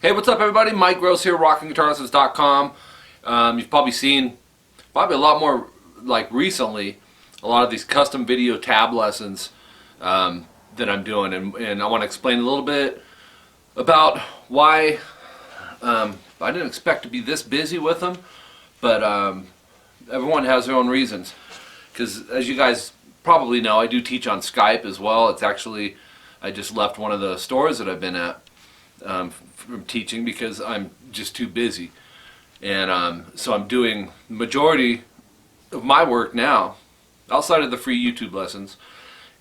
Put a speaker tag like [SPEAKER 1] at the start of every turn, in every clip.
[SPEAKER 1] Hey, what's up everybody? Mike Gross here, rockingguitarlessons.com. You've probably seen, a lot more, like recently, a lot of these custom video tab lessons that I'm doing, and I want to explain a little bit about why I didn't expect to be this busy with them, but everyone has their own reasons. Because as you guys probably know, I do teach on Skype as well. It's actually, I just left one of the stores that I've been at from teaching because I'm just too busy, and so I'm doing the majority of my work now outside of the free YouTube lessons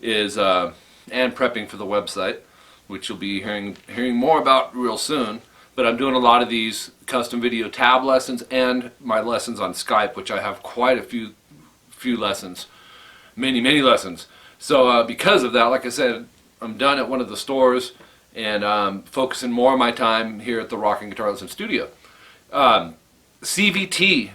[SPEAKER 1] is and prepping for the website, which you'll be hearing more about real soon. But I'm doing a lot of these custom video tab lessons and my lessons on Skype, which I have quite a few lessons, many lessons. So because of that, like I said, I'm done at one of the stores and focusing more of my time here at the Rocking Guitar Lesson Studio. CVT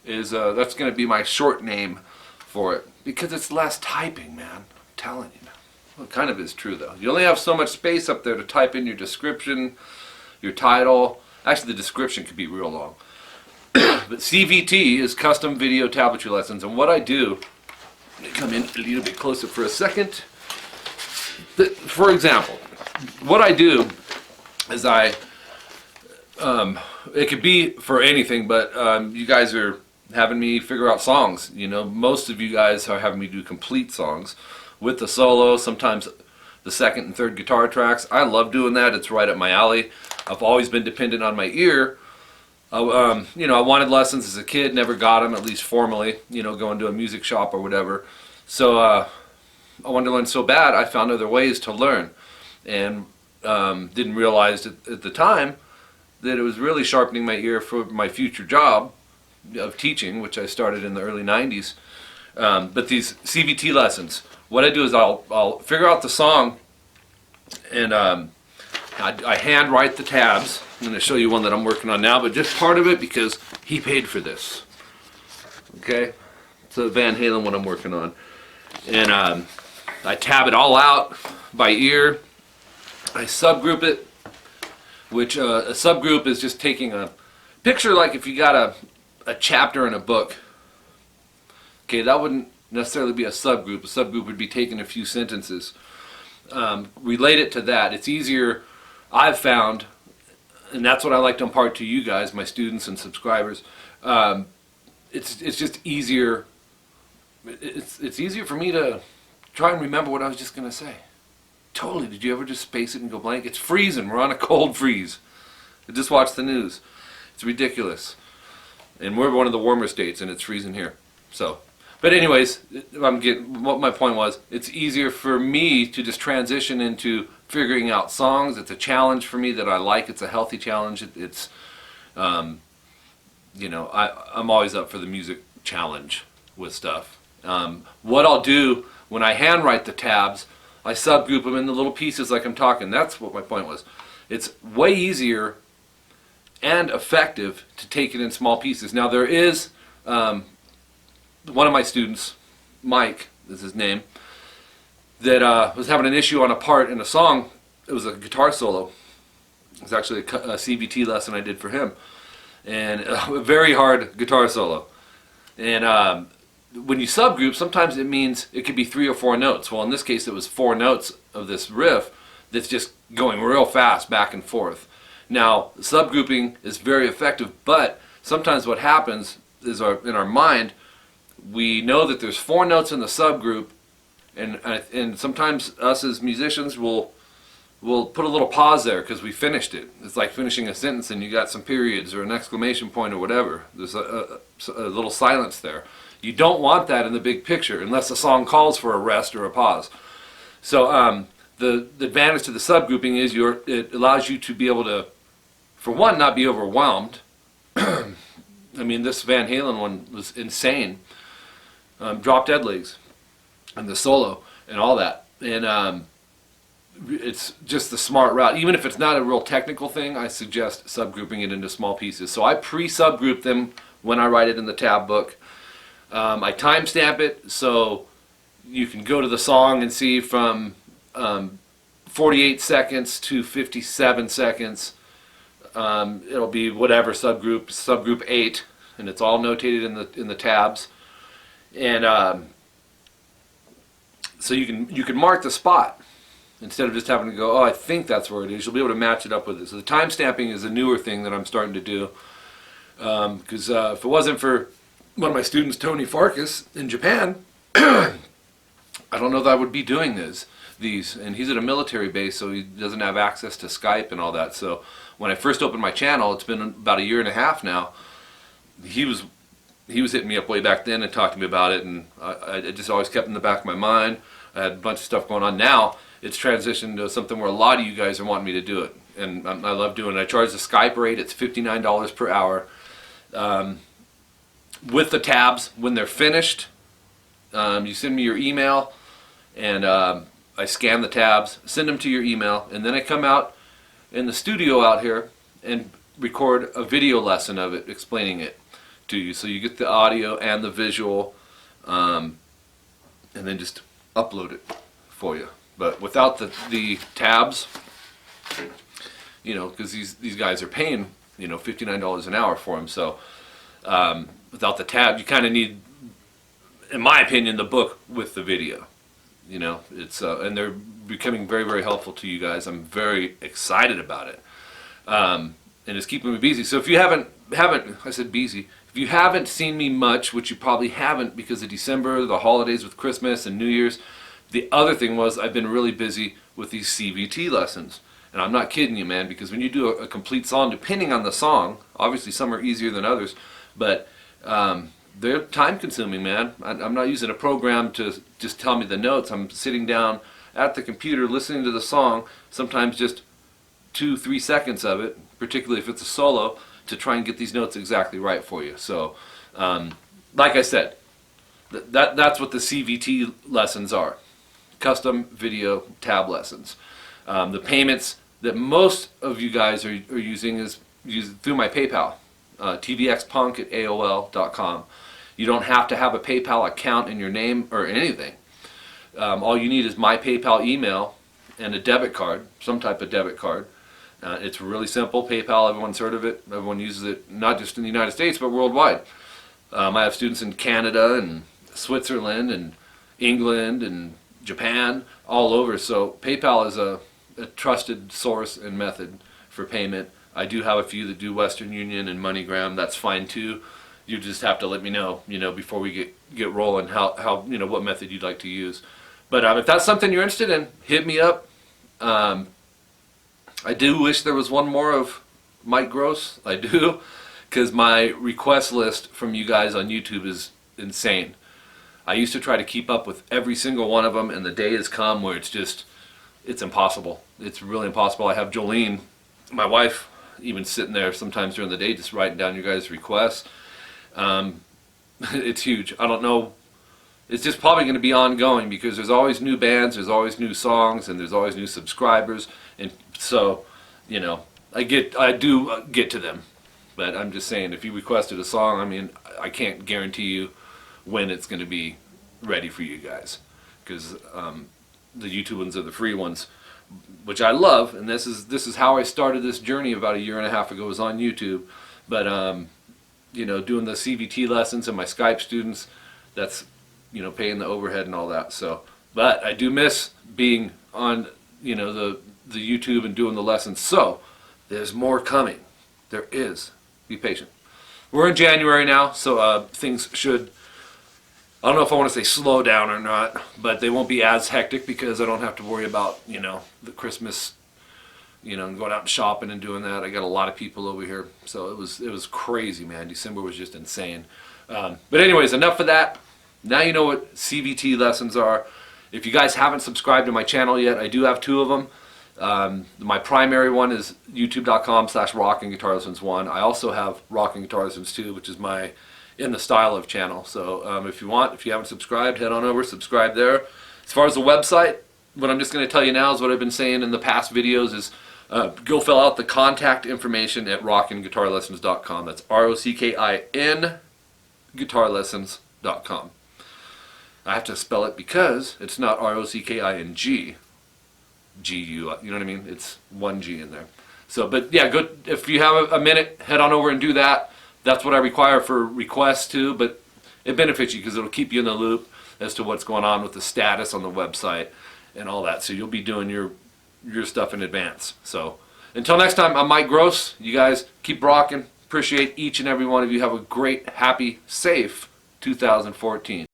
[SPEAKER 1] is that's going to be my short name for it because it's less typing, man. I'm telling you. Well, it kind of is true though. You only have so much space up there to type in your description, your title. Actually, the description could be real long. But CVT is Custom Video Tablature Lessons, and what I do, let me come in a little bit closer for a second. For example, what I do is it could be for anything, but you guys are having me figure out songs. You know, most of you guys are having me do complete songs with the solo, sometimes the second and third guitar tracks. I love doing that. It's right up my alley. I've always been dependent on my ear. You know, I wanted lessons as a kid, never got them, at least formally, you know, going to a music shop or whatever. So I wanted to learn so bad, I found other ways to learn, and didn't realize at the time that it was really sharpening my ear for my future job of teaching, which I started in the early 90s. But these CVT lessons, what I do is I'll figure out the song, and I hand write the tabs. I'm going to show you one that I'm working on now, but just part of it because he paid for this. Okay? It's a Van Halen one I'm working on. And I tab it all out by ear. I subgroup it, which a subgroup is just taking a picture, like if you got a chapter in a book. Okay, that wouldn't necessarily be a subgroup. A subgroup would be taking a few sentences. Relate it to that. It's easier, I've found, and that's what I like to impart to you guys, my students and subscribers. It's just easier. It's easier for me to try and remember what I was just going to say. Totally. Did you ever just space it and go blank? It's freezing. We're on a cold freeze. I just watched the news. It's ridiculous. And we're one of the warmer states, and it's freezing here. So, but anyways, what my point was, it's easier for me to just transition into figuring out songs. It's a challenge for me that I like. It's a healthy challenge. It's you know, I'm always up for the music challenge with stuff. What I'll do when I handwrite the tabs, I subgroup them into little pieces like I'm talking. That's what my point was. It's way easier and effective to take it in small pieces. Now there is one of my students, Mike is his name, that was having an issue on a part in a song. It was a guitar solo. It was actually a CVT lesson I did for him, and a very hard guitar solo. And when you subgroup, sometimes it means it could be 3 or 4 notes. Well, in this case, it was 4 notes of this riff that's just going real fast back and forth. Now, subgrouping is very effective, but sometimes what happens is in our mind, we know that there's 4 notes in the subgroup, and sometimes us as musicians will put a little pause there because we finished it. It's like finishing a sentence and you got some periods or an exclamation point or whatever. There's a little silence there. You don't want that in the big picture unless the song calls for a rest or a pause. So the advantage to the subgrouping is it allows you to be able to, for one, not be overwhelmed. I mean, this Van Halen one was insane. Drop Dead Legs and the solo and all that. And it's just the smart route. Even if it's not a real technical thing, I suggest subgrouping it into small pieces. So I pre-subgroup them when I write it in the tab book. I timestamp it so you can go to the song and see from 48 seconds to 57 seconds. It'll be whatever subgroup 8, and it's all notated in the tabs. And so you can mark the spot instead of just having to go, oh, I think that's where it is. You'll be able to match it up with it. So the time stamping is a newer thing that I'm starting to do. Because if it wasn't for one of my students, Tony Farkas, in Japan, I don't know that I would be doing these. And he's at a military base, so he doesn't have access to Skype and all that. So when I first opened my channel, it's been about a year and a half now, he was hitting me up way back then and talking to me about it, and I just always kept in the back of my mind. I had a bunch of stuff going on. Now it's transitioned to something where a lot of you guys are wanting me to do it, and I love doing it. I charge the Skype rate. It's $59 per hour. With the tabs, when they're finished, you send me your email, and I scan the tabs, send them to your email, and then I come out in the studio out here and record a video lesson of it, explaining it to you. So you get the audio and the visual, and then just upload it for you. But without the tabs, you know, because these guys are paying, you know, $59 an hour for them. So without the tab, you kind of need, in my opinion, the book with the video. You know, it's and they're becoming very, very helpful to you guys. I'm very excited about it, and it's keeping me busy. So if you haven't, I said busy. If you haven't seen me much, which you probably haven't because of December, the holidays with Christmas and New Year's, the other thing was I've been really busy with these CVT lessons. And I'm not kidding you, man, because when you do a complete song, depending on the song, obviously some are easier than others, but they're time consuming, man. I'm not using a program to just tell me the notes. I'm sitting down at the computer listening to the song, sometimes just 2-3 seconds of it, particularly if it's a solo, to try and get these notes exactly right for you. So, like I said, that's what the CVT lessons are. Custom video tab lessons. The payments that most of you guys are using is through my PayPal, tvxpunk@aol.com. You don't have to have a PayPal account in your name or anything. All you need is my PayPal email and a debit card, some type of debit card. It's really simple. PayPal, everyone's heard of it. Everyone uses it, not just in the United States, but worldwide. I have students in Canada and Switzerland and England and Japan, all over. So PayPal is a trusted source and method for payment. I do have a few that do Western Union and MoneyGram. That's fine too. You just have to let me know, before we get rolling, how what method you'd like to use. But if that's something you're interested in, hit me up. I do wish there was one more of Mike Gross. I do, because my request list from you guys on YouTube is insane. I used to try to keep up with every single one of them, and the day has come where it's impossible. It's really impossible. I have Jolene, my wife, even sitting there sometimes during the day just writing down your guys' requests. It's huge. I don't know. It's just probably going to be ongoing because there's always new bands, there's always new songs, and there's always new subscribers. And so, I do get to them. But I'm just saying, if you requested a song, I mean, I can't guarantee you when it's going to be ready for you guys, because the YouTube ones are the free ones, which I love, and this is how I started this journey about a year and a half ago, was on YouTube. But doing the CVT lessons and my Skype students, that's paying the overhead and all that. So, but I do miss being on the YouTube and doing the lessons. So there's more coming. There is. Be patient. We're in January now, so things should, I don't know if I want to say slow down or not, but they won't be as hectic because I don't have to worry about, the Christmas, and going out and shopping and doing that. I got a lot of people over here, so it was crazy, man. December was just insane. But anyways, enough of that. Now you know what CVT lessons are. If you guys haven't subscribed to my channel yet, I do have 2 of them. My primary one is youtube.com/rockandguitarlessons1. I also have Rock and Guitar Lessons 2, which is my In the Style of channel. So if you haven't subscribed, head on over, subscribe there. As far as the website, what I'm just going to tell you now is what I've been saying in the past videos is go fill out the contact information at rockandguitarlessons.com. That's ROCKIN guitarlessons.com. I have to spell it because it's not ROCKING, GU. You know what I mean? It's one G in there. So, but yeah, good. If you have a minute, head on over and do that. That's what I require for requests too, but it benefits you because it'll keep you in the loop as to what's going on with the status on the website and all that. So you'll be doing your stuff in advance. So until next time, I'm Mike Gross. You guys keep rocking. Appreciate each and every one of you. Have a great, happy, safe 2014.